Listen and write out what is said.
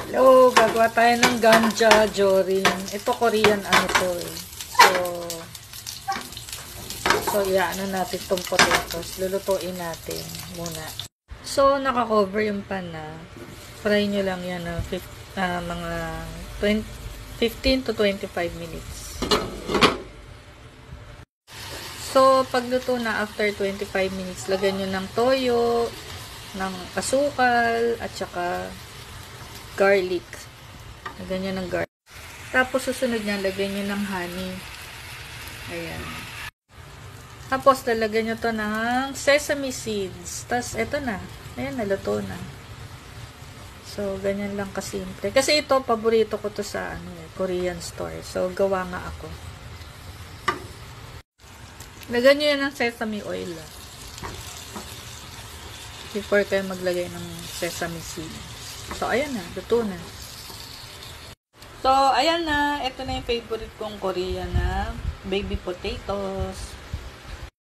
Hello, gagawa tayo ng ganja jorin. Ito Korean ano to eh. So ano natin itong potatoes. Lulutuin natin muna. So, naka-cover yung pan na. Fry nyo lang yan ng mga 15 to 25 minutes. So, pagluto na after 25 minutes, lagyan nyo ng toyo, ng asukal, at saka garlic. Lagyan nyo ng garlic. Tapos, susunod niya, lagyan nyo ng honey. Ayan. Tapos, lalagyan nyo to ng sesame seeds. Tapos, eto na. Ayan, naluto na. So, ganyan lang kasimple. Kasi ito, paborito ko to sa Korean store. So, gawa nga ako. Lagyan nyo yan ng sesame oil. Before kayo maglagay ng sesame seeds. So, ayan na. Luto na. So, ayan na. Ito na yung favorite kong Korean na baby potatoes.